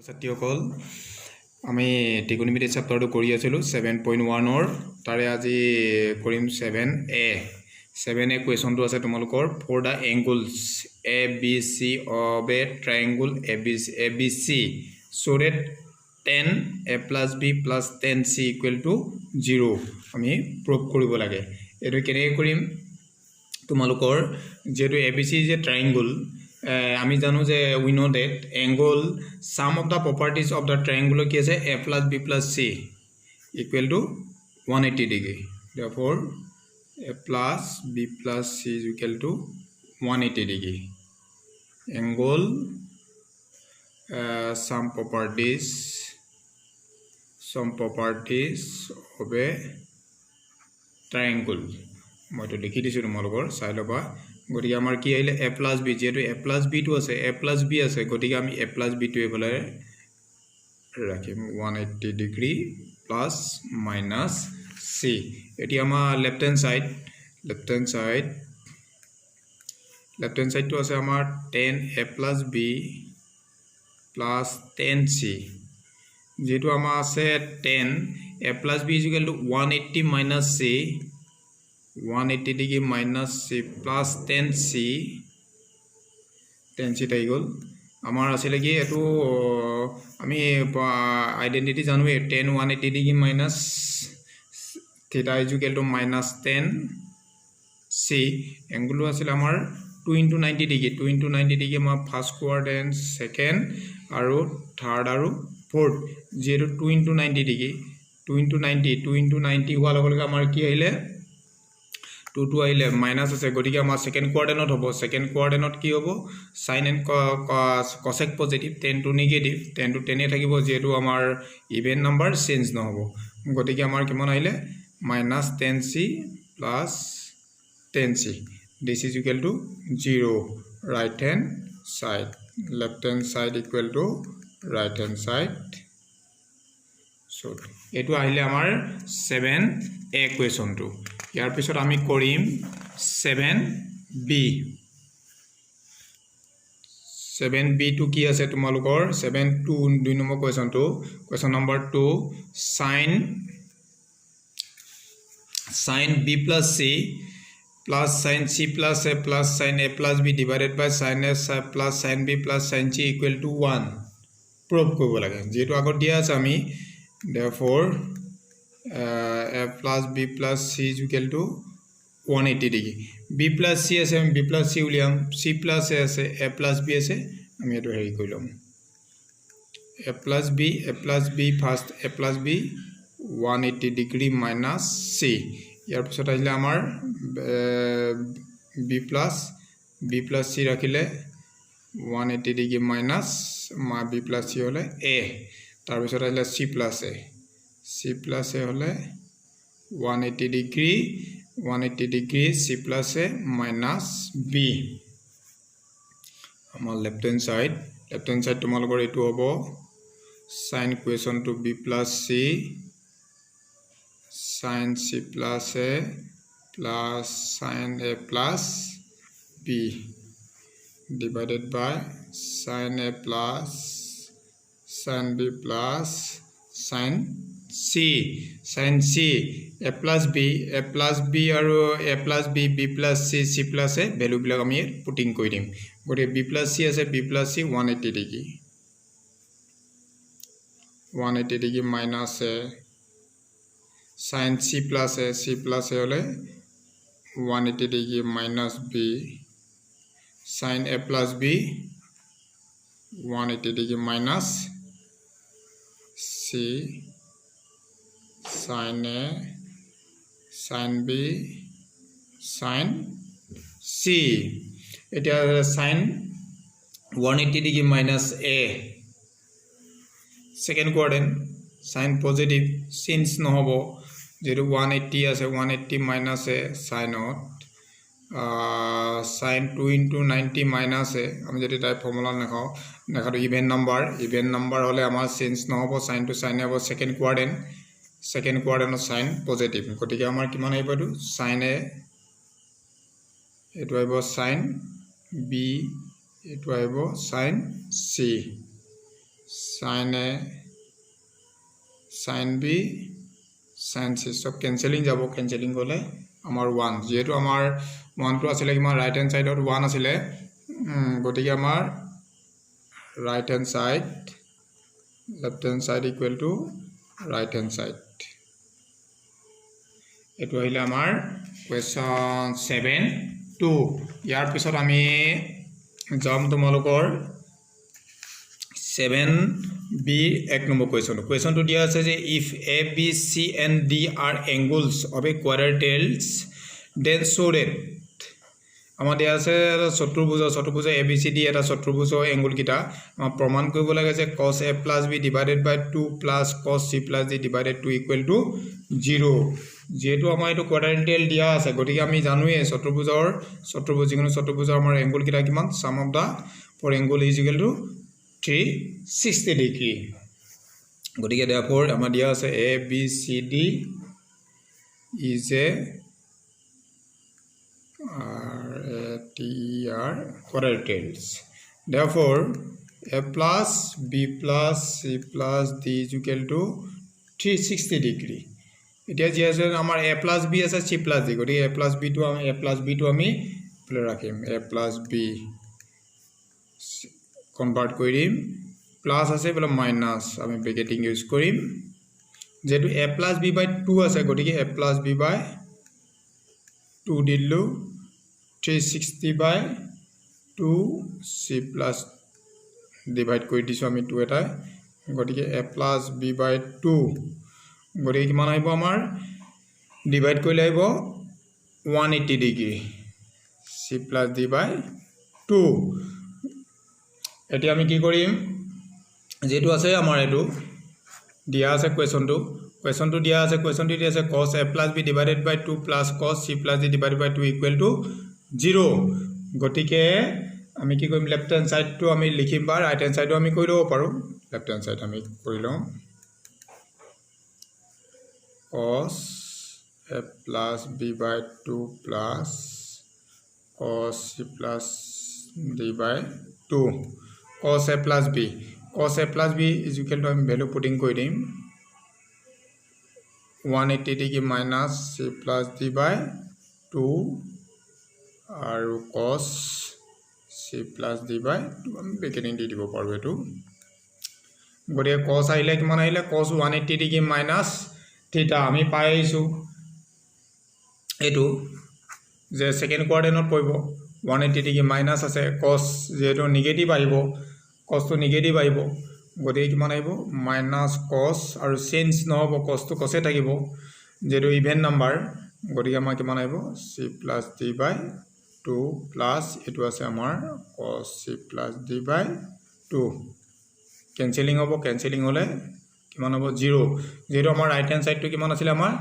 ছাত্ৰীসকল আমি trigonometry চেপ্টাৰটো কৰি আছিলো 7.1 ৰ তাৰে আজি কৰিম 7a 7a কোৱেশ্যনটো আছে তোমালোকৰ for the angles ABC of a triangle ABC so that tan a plus b plus tan c equal to 0 আমি প্ৰুভ কৰিব লাগে এটো কেনেকৈ কৰিম তোমালোকৰ যেটো ABC is a triangle আমি জানো যে we know that angle sum of the properties of the triangle কি আছে a plus b plus c equal to 180 degree therefore a plus b plus c is equal to 180 degree angle some properties of a triangle মই তো লিখি দিছো তোমালোকৰ চাই লবা গটিকে আমাৰ কি আইলে a plus b যেটো a plus b to আছে a plus b আছে গটিকে আমি a plus b to এফালে ৰাখিম 180 degree plus minus c এটি আমাৰ left hand side to আছে আমাৰ 10 a plus b plus 10 c যেটো আমাৰ আছে 10 a plus b is equal to 180 minus c 180 degree minus c plus 10c তাই গল আমাৰ আছিল কি এটো আমি আইডেন্টিটি জানো 10 180 degree minus theta is equal to minus 10c angle আছিল আমাৰ 2 into 90 degree 2 into 90 degree আমাৰ first quadrant second আৰু third আৰু fourth যেটো 2 into 90 degree 2 into 90 হোৱা লগে আমাৰ কি আহিলে 2 to আইলে মাইনাস আছে গটিকে আমাৰ সেকেন্ড কোয়াড্রেন্টত হ'ব সেকেন্ড কোয়াড্রেন্টত কি হ'ব sin and cosec positive 10 to negative 10 to 10 এ থাকিব যেটো আমাৰ ইভেন নাম্বাৰ চেঞ্জ নহব গটিকে আমাৰ কিমান আইলে minus 10c plus 10c this is equal to 0 right hand side left hand side equal to right hand side so এটো আইলে আমাৰ 7a question to ইয়াৰ পিছত আমি কৰিম 7b to কি আছে তোমালোকৰ 7 to 2 number question number 2 sin b plus c plus sin c plus a plus sin a plus b divided by sin a plus sin b plus sin c equal to 1 proof কৰিব লাগে যেটো আগত দিয়া আছে আমি therefore a plus b plus c is equal to 180 degree b plus c আছে b plus c উলিয়াম c plus a আছে a plus b আছে আমি এটো হেৰি কইলাম a plus b first a plus b 180 degree minus c ইয়াৰ পিছত আহিলে আমাৰ b plus c ৰাখিলে 180 degree minus b plus c হলে a তাৰ পিছত আহিলে c plus a হলে 180 degree c plus a minus b আমাৰ left hand side তোমালোকৰ এটো হ'ব sin equation to b plus c sin c plus a plus sin a plus b divided by sin a plus sin b plus sin c a plus b আৰু a plus b b plus c c plus a value বিলাক আমি putting কৰি দিম গটে b plus c আছে b plus c 180 degree minus a sin c plus a হলে 180 degree minus b sin a plus b 180 degree minus c sin a sin b sin c এটা sin 180 degree minus a second quadrant sin positive since নহব যেটো 180 আছে 180 minus a sin of sin 2 into 90 minus a আমি যদি type formula নেখাটো even number হলে আমাৰ change নহব sin to sin হ'ব second quadrant of sin positive গটিকে আমাৰ কিমান আহিব এটো sin a এটো আহিব sin b এটো আহিব sin c sin A sin B sin C সব ক্যান্সেলিং যাব ক্যান্সেলিং গলে আমাৰ 1 যেহেতু আমাৰ 1 টো আছিল কিমান ৰাইট হ্যান্ড সাইডত 1 আছিল গতিকে আমাৰ right hand side left hand side equal to right hand side এটো হইলে আমাৰ question 7 2 ইয়াৰ পিছত আমি যাম তোমালোকৰ 7b এক নম্বৰ question to দিয়া আছে যে if a b c and d are angles of a quadrilateral then show that আমাৰ দিয়া আছে চতুৰ্ভুজ abcd এটা চতুৰ্ভুজ এংগল কিটা প্ৰমাণ কৰিব লাগে যে cos a plus b divided by 2 plus cos c plus d divided 2 equal to 0 যেহেতু আমাৰ এটো কোয়াড্ৰিলেটাৰেল দিয়া আছে গতিকে আমি জানোৱে চতুৰ্ভুজ যিকোনো চতুৰ্ভুজৰ আমাৰ এংগল কিটা কিমান sum of the for angle is equal to 360 degree গতিকে therefore আমাৰ দিয়া আছে abcd is a are quadrilaterals. Therefore, a plus b plus c plus d is equal to 360 degree. It is just our a plus b as a c plus d. A plus b to ami a plus b convert korim plus as a minus ami bracketing use korim. Jetu a plus b by 2 as a a plus b by 2 dillo 360 by 2 c plus divide কৰি দিছো আমি 2 এটা গটিকে a plus b by 2 গটিকে কিমান আহিব আমাৰ divide কৰিলে আহিব 180 degree c plus d by 2 এতিয়া আমি কি কৰিম যেটো আছে আমাৰ এটো দিয়া আছে question to দিয়া আছে cos a plus b divided by 2 plus cos c plus d divided by 2 equal to 0 গটিকে আমি কি কৰিম লেফট হ্যান্ড সাইড টো আমি লিখিম বা ৰাইট হ্যান্ড সাইডও আমি কইলো পাৰো লেফট হ্যান্ড সাইড আমি কইলো cos a plus b by 2 plus cos c plus d by 2 cos a plus b is equal to আমি ভ্যালু পুটিং কৰি দিম 180 degree minus c plus d by 2 আৰু cos c plus d by 2 আমি bracketing দি দিব পাৰো এটো গৰিয়া cos আহিলে কিমান আহিলে cos 180 degree minus theta আমি পাইছো এটো যে সেকেন্ড কোয়াড্ৰেন্টত পৰিব 180 degree minus আছে cos যেটো নেগেটিভ আহিব cos তো নেগেটিভ আহিব গৰিয়া কিমান আহিব minus cos আৰু চেঞ্জ নহব cos তো cos থাকিব যেটো ইভেন নাম্বাৰ গৰিয়া আমাৰ কিমান আহিব c plus d by 2 plus এটো আছে আমাৰ cos c plus d by 2 cancelling হলে কিমান হ'ব 0 যেটো আমাৰ ৰাইট হ্যান্ড সাইড টো কিমান আছিল আমাৰ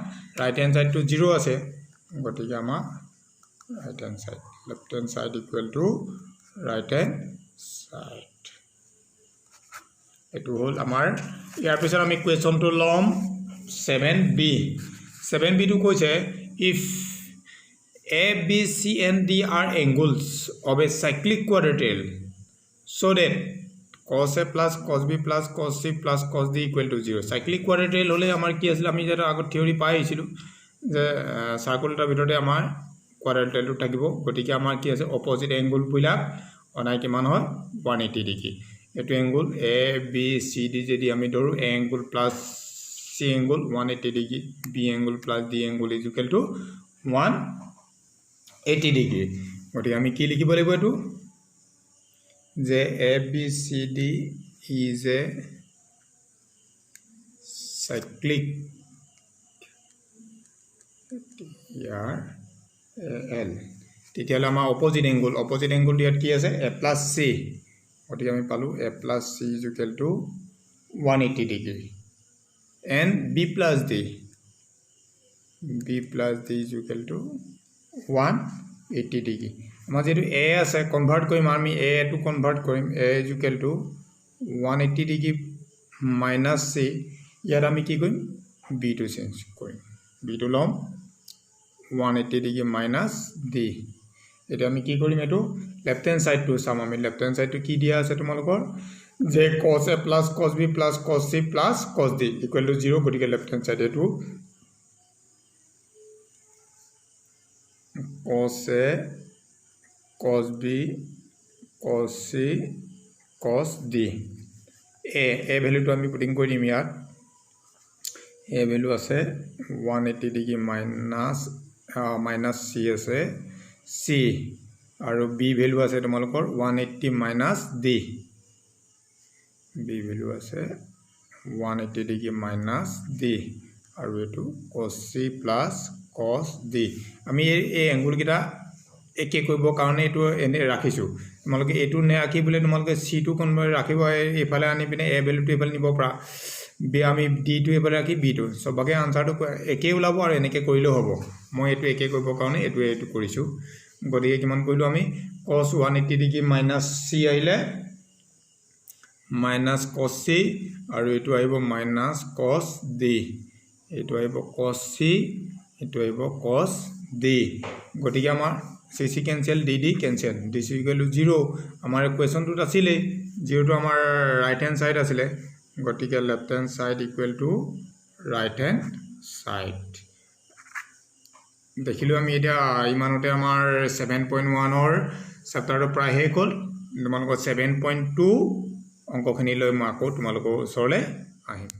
ৰাইট হ্যান্ড সাইড টো 0 আছে গটিকে আমাৰ right hand side left hand side equal to right hand side এটো হল আমাৰ ইয়াৰ পিছত আমি কোৱেশ্চন টো লম 7b টো কৈছে if a b c and d are angles of a cyclic quadrilateral so that cos a plus cos b plus cos c plus cos d equal to 0 cyclic quadrilateral হলে আমাৰ কি আছিল আমি যেটা আগত থিওৰি পাইছিলো যে সাৰ্কেলটাৰ ভিতৰতে আমাৰ quadrilateral টো থাকিব গটিকে আমাৰ কি আছে অপোজিট এংগল বিলাক অনাই কিমান হয় 180 ডিগ্ৰী এটো angle a b c d যদি আমি ধৰো a angle plus c angle 180 degree b angle plus d angle is equal to 180 degree গটিকে আমি কি লিখিব লাগিব এটো যে a b c d is a cyclic here l তেতিয়ালে আমাৰ অপোজিট এংগল দিয়াত কি আছে a plus c গটিকে আমি পালো a plus c is equal to 180 degree and b plus d is equal to 180 degree আমাৰ যেটো a আছে কনভাৰ্ট কৰিম আমি a টো কনভাৰ্ট কৰিম a is equal to 180 degree minus c ইয়াত আমি কি কৰিম b টো চেঞ্জ কৰিম b টো লম 180 degree minus d এটা আমি কি কৰিম এটো লেফট হ্যান্ড সাইড টো চাম আমি লেফট হ্যান্ড সাইড টো কি দিয়া আছে তোমালোকৰ যে cos a plus cos b plus cos c plus cos d equal to 0 গতিকে লেফট হ্যান্ড সাইড এটো cos a cos b cos c cos d a ভ্যালুটো আমি পুটিং কৰি দিম ইয়াত a ভ্যালু আছে 180 ডিগ্ৰী মাইনাস c আছে c আৰু b value আছে তোমালোকৰ 180 মাইনাস d b ভ্যালু আছে 180 ডিগ্ৰী মাইনাস d আৰু এটো cos c plus cos d আমি এই এংগল কিটা একে কৰিব কাৰণে এটো এনে ৰাখিছো তোমালোকে এটো নে ৰাখি বলে তোমালোকে c টো কোনবা ৰাখিব এফালে আনি পিনে a ভ্যালুটো এফালে নিব পৰা b আমি d টো এফালে ৰাখি b টো সবকে আনসাৰটো একে ওলাব আৰু এনেকে কৰিলেও হ'ব মই এটো একে কৰিব কাৰণে এটো কৰিছো গতিকে কিমান কৰিলো আমি cos 180 ডিগ্ৰী মাইনাস c আহিলে minus cos c আৰু এটো আহিব minus cos d এটো আহিব cos c এটো আহিব cos d গতিকে আমাৰ c cancel d cancel this is equal to 0 আমাৰ কোৱেশ্যনটোত আছিল 0 টো আমাৰ ৰাইট হ্যান্ড সাইড আছিল গতিকে left hand side equal to right hand side দেখিলো আমি এটা ইমানতে আমাৰ 7.1 ৰ চেপ্টাৰটো প্ৰায় শেষ হ'ল তোমালোকৰ 7.2 অংকখিনি লৈ মই আকৌ তোমালোকৰ ওচৰলৈ আহিম